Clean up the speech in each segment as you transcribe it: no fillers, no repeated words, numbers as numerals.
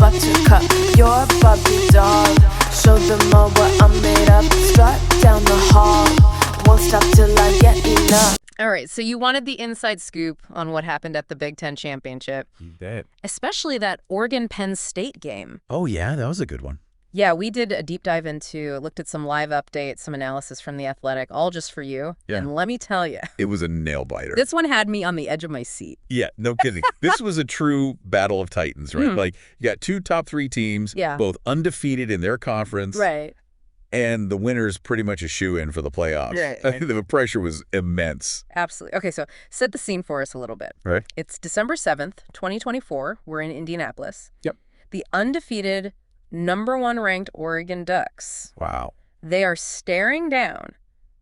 buttercup, you're a Barbie doll. Show them all what I'm made of. Strut down the hall, won't stop till I get enough. All right, so you wanted the inside scoop on what happened at the Big Ten Championship. You bet. Especially that Oregon-Penn State game. Oh, yeah, that was a good one. Yeah, we did a deep dive looked at some live updates, some analysis from The Athletic, all just for you. Yeah. And let me tell you. It was a nail-biter. This one had me on the edge of my seat. Yeah, no kidding. This was a true battle of titans, right? Like, you got two top three teams, both undefeated in their conference. Right. And the winner's pretty much a shoo-in for the playoffs. Right. The pressure was immense. Absolutely. Okay, so set the scene for us a little bit. Right. It's December 7th, 2024. We're in Indianapolis. Yep. The undefeated #1 ranked Oregon Ducks. Wow. They are staring down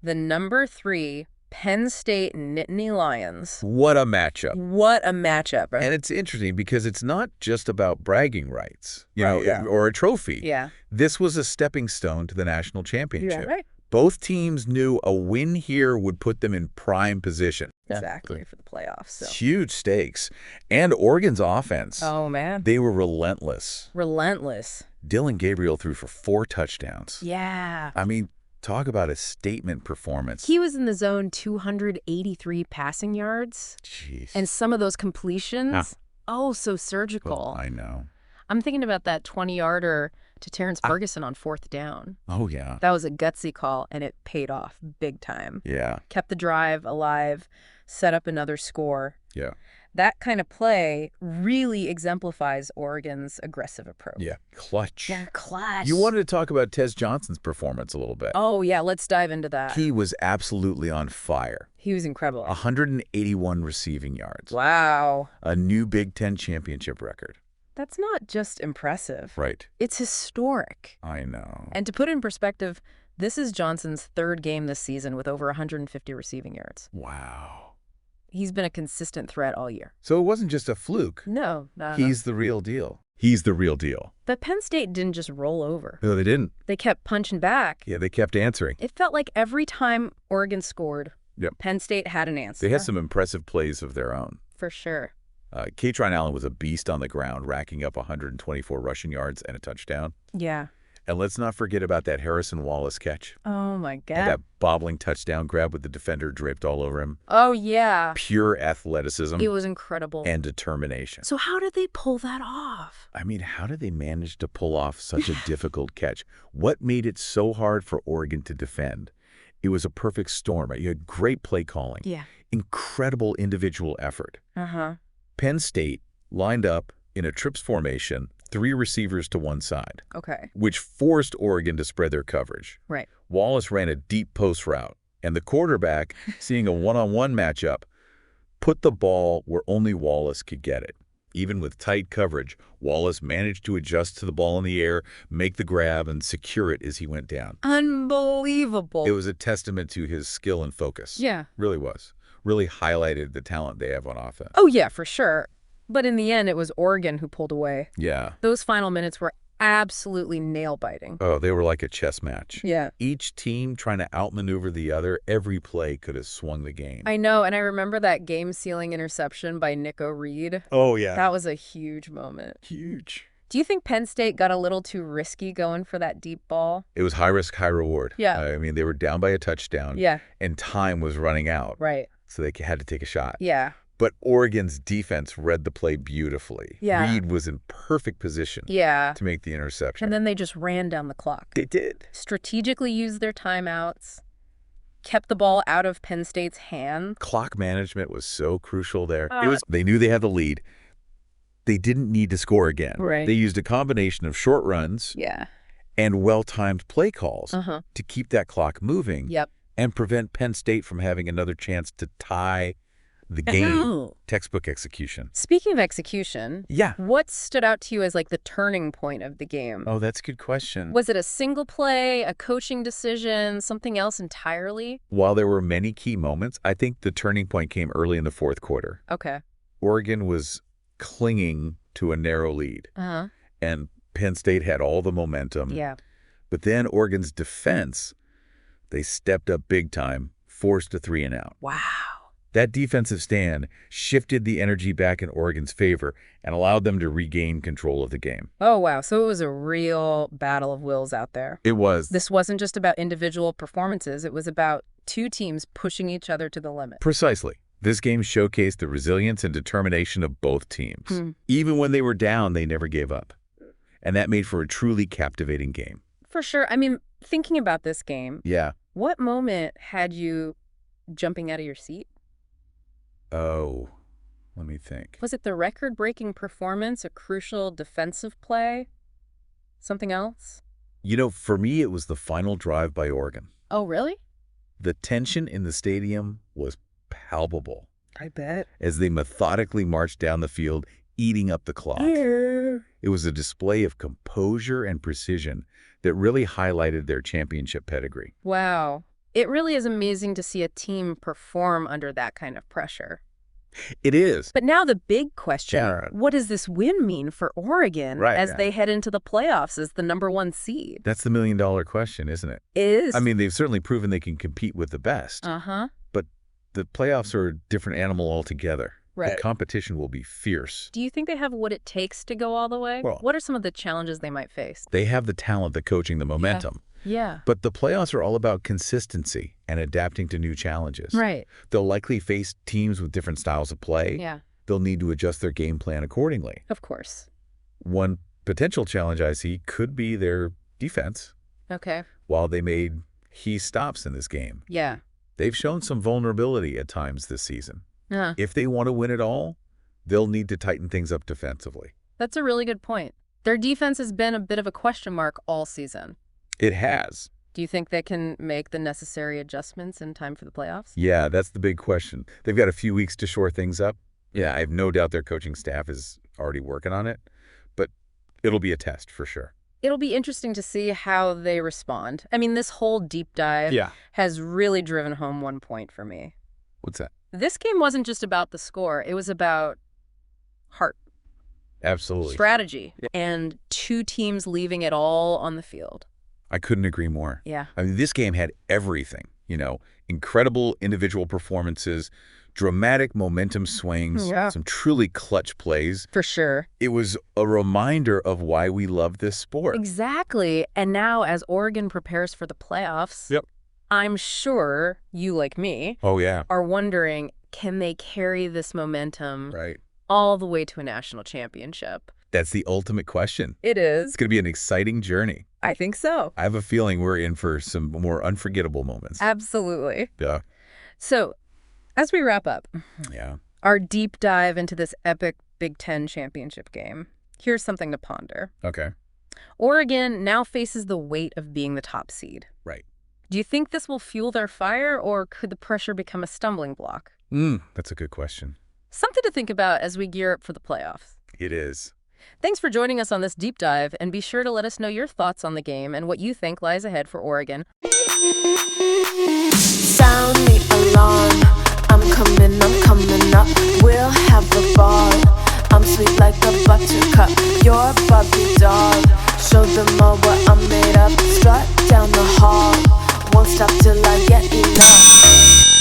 the #3 Penn State Nittany Lions. What a matchup. What a matchup. And it's interesting because it's not just about bragging rights, you know, or a trophy. Yeah. This was a stepping stone to the national championship. Yeah, right. Both teams knew a win here would put them in prime position. Exactly, for the playoffs. So. Huge stakes. And Oregon's offense. Oh, man. They were relentless. Relentless. Dillon Gabriel threw for 4 touchdowns. Yeah. I mean, talk about a statement performance. He was in the zone 283 passing yards. Jeez. And some of those completions, so surgical. Well, I know. I'm thinking about that 20-yarder to Terrence Ferguson on 4th down. Oh, yeah. That was a gutsy call, and it paid off big time. Yeah. Kept the drive alive, set up another score. Yeah. That kind of play really exemplifies Oregon's aggressive approach. Yeah. Clutch. Yeah, clutch. You wanted to talk about Tez Johnson's performance a little bit. Oh, yeah. Let's dive into that. He was absolutely on fire. He was incredible. 181 receiving yards. Wow. A new Big Ten championship record. That's not just impressive. Right. It's historic. I know. And to put it in perspective, this is Johnson's 3rd game this season with over 150 receiving yards. Wow. He's been a consistent threat all year. So it wasn't just a fluke. No. He's the real deal. He's the real deal. But Penn State didn't just roll over. No, they didn't. They kept punching back. Yeah, they kept answering. It felt like every time Oregon scored, Penn State had an answer. They had some impressive plays of their own. For sure. Katron Allen was a beast on the ground, racking up 124 rushing yards and a touchdown. Yeah. And let's not forget about that Harrison Wallace catch. Oh, my God. And that bobbling touchdown grab with the defender draped all over him. Oh, yeah. Pure athleticism. It was incredible. And determination. So how did they pull that off? I mean, how did they manage to pull off such a difficult catch? What made it so hard for Oregon to defend? It was a perfect storm. Right? You had great play calling. Yeah. Incredible individual effort. Uh-huh. Penn State lined up in a trips formation, 3 receivers to one side. Okay. Which forced Oregon to spread their coverage. Right. Wallace ran a deep post route, and the quarterback, seeing a one-on-one matchup, put the ball where only Wallace could get it. Even with tight coverage, Wallace managed to adjust to the ball in the air, make the grab, and secure it as he went down. Unbelievable. It was a testament to his skill and focus. Yeah. Really was. Really highlighted the talent they have on offense. Oh, yeah, for sure. But in the end, it was Oregon who pulled away. Yeah. Those final minutes were absolutely nail-biting. Oh, they were like a chess match. Yeah. Each team trying to outmaneuver the other. Every play could have swung the game. I know, and I remember that game-sealing interception by Nico Reed. Oh, yeah. That was a huge moment. Huge. Do you think Penn State got a little too risky going for that deep ball? It was high risk, high reward. Yeah. I mean, they were down by a touchdown. Yeah. And time was running out. Right. So they had to take a shot. Yeah. But Oregon's defense read the play beautifully. Yeah. Reed was in perfect position to make the interception. And then they just ran down the clock. They did. Strategically used their timeouts, kept the ball out of Penn State's hands. Clock management was so crucial there. They knew they had the lead. They didn't need to score again. Right. They used a combination of short runs and well-timed play calls to keep that clock moving and prevent Penn State from having another chance to tie the game. Textbook execution. Speaking of execution, what stood out to you as like the turning point of the game? Oh, that's a good question. Was it a single play, a coaching decision, something else entirely? While there were many key moments, I think the turning point came early in the 4th quarter. Okay. Oregon was clinging to a narrow lead. And Penn State had all the momentum. Yeah. But then Oregon's defense, they stepped up big time, forced a 3-and-out. Wow. That defensive stand shifted the energy back in Oregon's favor and allowed them to regain control of the game. Oh, wow. So it was a real battle of wills out there. It was. This wasn't just about individual performances. It was about two teams pushing each other to the limit. Precisely. This game showcased the resilience and determination of both teams. Even when they were down, they never gave up. And that made for a truly captivating game. For sure. I mean, thinking about this game, Yeah. what moment had you jumping out of your seat? Oh, let me think. Was it the record-breaking performance, a crucial defensive play? Something else? You know, for me, it was the final drive by Oregon. Oh, really? The tension in the stadium was palpable I bet. as they methodically marched down the field, eating up the clock. It was a display of composure and precision that really highlighted their championship pedigree. Wow. It really is amazing to see a team perform under that kind of pressure. It is. But now the big question, Yeah. what does this win mean for Oregon Right, as yeah. they head into the playoffs as the #1 seed? That's the million-dollar question, isn't it? Is. I mean, they've certainly proven they can compete with the best, Uh-huh. but the playoffs are a different animal altogether. Right. The competition will be fierce. Do you think they have what it takes to go all the way? Well- What are some of the challenges they might face? They have the talent, the coaching, the momentum. Yeah. But the playoffs are all about consistency and adapting to new challenges. Right. They'll likely face teams with different styles of play. Yeah, They'll need to adjust their game plan accordingly. of course. One potential challenge I see could be their defense. Okay. While they made key stops in this game, Yeah. they've shown some vulnerability at times this season. Uh, If they want to win it all, they'll need to tighten things up defensively. that's a really good point. Their defense has been a bit of a question mark all season. It has. Do you think they can make the necessary adjustments in time for the playoffs? Yeah, that's the big question. They've got a few weeks to shore things up. Yeah, I have no doubt their coaching staff is already working on it, but it'll be a test for sure. It'll be interesting to see how they respond. I mean, this whole deep dive Yeah. has really driven home one point for me. What's that? This game wasn't just about the score. It was about heart, Absolutely. strategy, and two teams leaving it all on the field. I couldn't agree more. Yeah. I mean, this game had everything, incredible individual performances, dramatic momentum swings, Yeah. some truly clutch plays. For sure. It was a reminder of why we love this sport. Exactly. And now as Oregon prepares for the playoffs, Yep. I'm sure you, like me, Oh, yeah. are wondering, can they carry this momentum Right. all the way to a national championship? That's the ultimate question. It is. It's going to be an exciting journey. I think so. I have a feeling we're in for some more unforgettable moments. Absolutely. Yeah. So, as we wrap up Yeah. our deep dive into this epic Big Ten championship game, here's something to ponder. Okay. Oregon now faces the weight of being the top seed. Right. Do you think this will fuel their fire, or could the pressure become a stumbling block? That's a good question. Something to think about as we gear up for the playoffs. It is. Thanks for joining us on this deep dive, and be sure to let us know your thoughts on the game and what you think lies ahead for Oregon. Sound the alarm. I'm coming up. We'll have the ball. I'm sweet like a buttercup. You're a puppy dog. Show them all what I'm made of. Strut down the hall. Won't stop till I get enough.